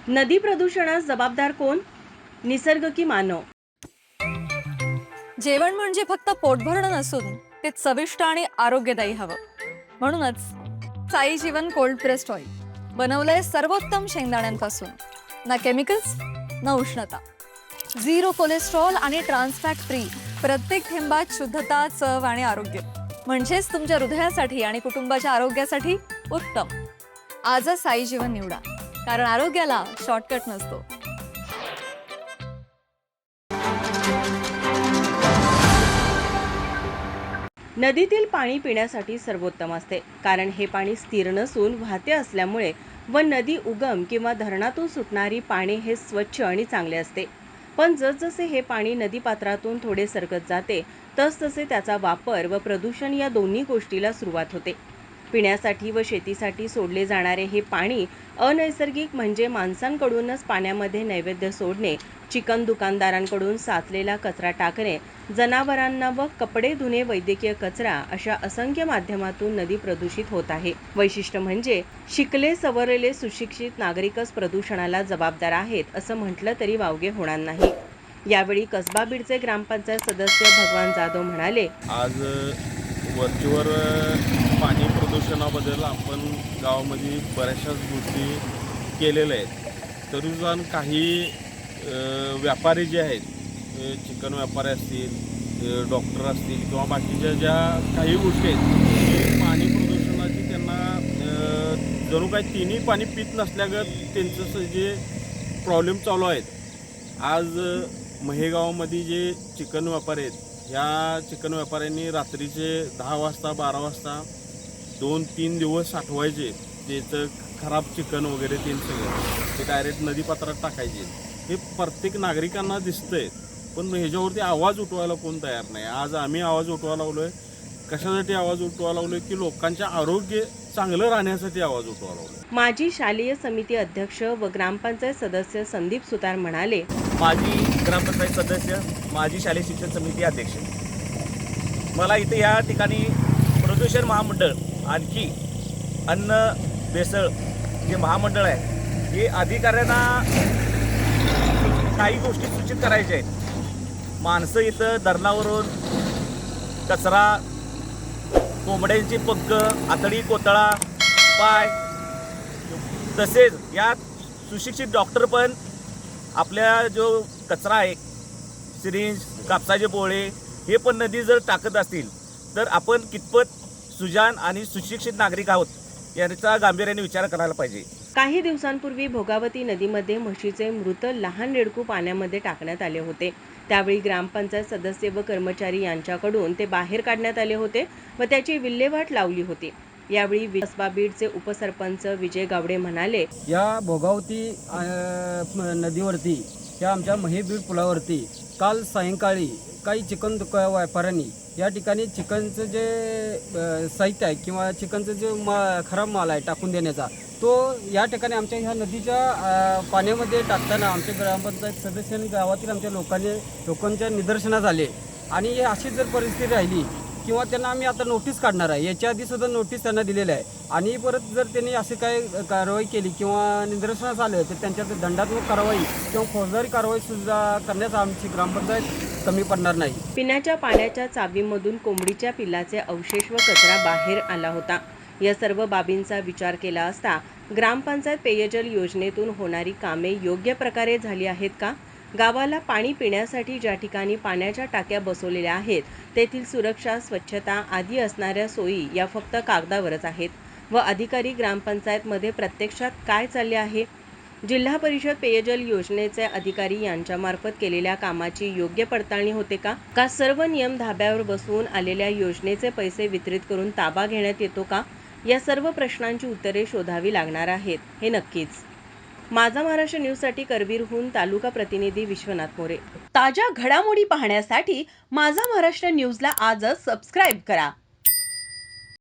नदी प्रदूषणास जबाबदार कोण? निसर्ग की मानव? जेवण म्हणजे फक्त पोट भरणं नसून ते चविष्ट आणि आरोग्यदायी हवं. म्हणूनच साई जीवन कोल्ड प्रेस्ड ऑइल बनवलंय सर्वोत्तम शेंगदाण्यांपासून. ना केमिकल्स ना उष्णता, झिरो कोलेस्ट्रॉल आणि ट्रान्सफॅट फ्री. प्रत्येक थेंबात शुद्धता, चव आणि आरोग्य. म्हणजेच तुमच्या हृदयासाठी आणि कुटुंबाच्या आरोग्यासाठी उत्तम. आजच साई जीवन निवडा, कारण आरोग्याला शॉर्टकट नसतो. नदीतील पाणी पिण्यासाठी सर्वोत्तम असते, कारण हे पाणी स्थिर नसून वाहते असल्यामुळे व नदी उगम किंवा धरणातून सुटणारी पाणी हे स्वच्छ आणि चांगले असते. पण जसजसे हे पाणी नदीपात्रातून थोडे सरकत जाते तसतसे त्याचा वापर व प्रदूषण या दोन्ही गोष्टीला सुरुवात होते. पिण्यासाठी व शेतीसाठी सोडले जाणारे हे पाणी अनैसर्गिक म्हणजे माणसांकडूनच पाण्यामध्ये नैवेद्य सोडणे, चिकन दुकानदारांकडून साचलेला कचरा टाकणे, जनावरांना व कपडे धुणे, वैद्यकीय कचरा अशा असंख्य माध्यमातून नदी प्रदूषित होत आहे. वैशिष्ट्य म्हणजे शिकले सवरलेले सुशिक्षित नागरिकच प्रदूषणाला जबाबदार आहेत असं म्हटलं तरी वावगे होणार नाही. यावेळी कसबा बीडचे ग्रामपंचायत सदस्य भगवान जाधव म्हणाले, आज वरचीवर पाणी प्रदूषणाबद्दल आपण गावामध्ये बऱ्याचशाच गोष्टी केलेल्या आहेत. तरी जाऊन काही व्यापारी जे आहेत, चिकन व्यापारी असतील, डॉक्टर असतील किंवा बाकीच्या ज्या काही गोष्टी आहेत, पाणी प्रदूषणाची त्यांना जणू काही तिन्ही पाणी पित नसल्यागत त्यांचं जे प्रॉब्लेम चालू आहेत. आज महेगावामध्ये जे चिकन व्यापारी आहेत, ह्या चिकन व्यापाऱ्यांनी रात्रीचे 10 वाजता 12 वाजता 2-3 दिवस साठवायचे त्याचं खराब चिकन वगैरे ते सगळं ते डायरेक्ट नदीपात्रात टाकायचे. हे प्रत्येक नागरिकांना दिसतंय, पण ह्याच्यावरती आवाज उठवायला कोण तयार नाही. आज आम्ही आवाज उठवायला लागलो आहे. कशासाठी आवाज उठवायला लागलो आहे? की लोकांच्या आरोग्य चांगलं राहण्यासाठी आवाज उठवायला लागलो. माजी शालेय समिती अध्यक्ष व ग्रामपंचायत सदस्य संदीप सुतार म्हणाले, माजी ग्रामपंचायत सदस्य, माजी शालेय शिक्षण समिती अध्यक्ष. मला इथे या ठिकाणी प्रदूषण महामंडळ आणखी अन्न भेसळ जे महामंडळ आहे हे अधिकाऱ्यांना काही गोष्टी सूचित करायच्या आहेत. माणसं इथं धरणावरून कचरा, कोंबड्यांची पंख, आतडी, कोतळा, पाय, तसेच यात सुशिक्षित डॉक्टर पण आपल्या जो कचरा आहे, सिरिंज, कापसाचे पोळे हे पण नदी जर टाकत असतील तर आपण कितपत सुजाण आणि सुशिक्षित नागरिक आहोत याचा गांभीर्याने विचार करायला पाहिजे. काही दिवसांपूर्वी भोगावती नदीमध्ये म्हशीचे मृत लहान रेडकू पाण्यामध्ये टाकण्यात आले होते. त्यावेळी ग्रामपंचायत सदस्य व कर्मचारी यांच्याकडून ते बाहेर काढण्यात आले होते व त्याची विल्हेवाट लावली होती. यावेळी कसबा बीडचे उपसरपंच विजय गावडे म्हणाले, या भोगावती नदीवरती या आमच्या महेबीड पुलावरती काल सायंकाळी काही चिकन व्यापाऱ्यांनी या ठिकाणी चिकनचं जे साहित्य आहे किंवा चिकनचं जे खराब माल आहे टाकून देण्याचा, तो या ठिकाणी आमच्या ह्या नदीच्या पाण्यामध्ये टाकताना आमच्या ग्रामपंचायत सदस्यांनी गावातील आमच्या लोकांच्या निदर्शनास आले. आणि हे अशी जर परिस्थिती राहिली किंवा त्यांना आम्ही आता नोटीस काढणार आहे, याच्या आधी सुद्धा नोटीस त्यांना दिलेलं आहे. आणि परत जर त्यांनी अशी काही कारवाई केली किंवा निदर्शनास आलं तर त्यांच्यात दंडात्मक कारवाई किंवा फौजदारी कारवाई सुद्धा करण्यास आमची ग्रामपंचायत कमी पडणार नाही. पिण्याच्या पाण्याच्या चावीमधून कोंबडीच्या पिल्लाचे अवशेष व कचरा बाहेर आला होता. या सर्व बाबींचा विचार केला असता ग्रामपंचायत पेयजल योजनेतून होणारी कामे योग्य प्रकारे झाली आहेत का? गावाला पाणी पिण्यासाठी ज्या ठिकाणी पाण्याच्या टाक्या बसवलेल्या आहेत तेथील सुरक्षा, स्वच्छता आदी असणाऱ्या सोयी या फक्त कागदावरच आहेत व अधिकारी ग्रामपंचायतमध्ये प्रत्यक्षात काय चालले आहे? जिल्हा परिषद पेयजल योजनेचे अधिकारी यांच्यामार्फत केलेल्या कामाची योग्य पडताळणी होते का? का सर्व नियम धाब्यावर बसवून आलेल्या योजनेचे पैसे वितरित करून ताबा घेण्यात येतो का? या सर्व प्रश्नांची उत्तरे शोधावी लागणार आहेत, हे नक्कीच. माझा महाराष्ट्र न्यूजसाठी करवीरहून तालुका प्रतिनिधी विश्वनाथ मोरे. ताज्या घडामोडी पाहण्यासाठी माझा महाराष्ट्र न्यूजला आजच सबस्क्राईब करा.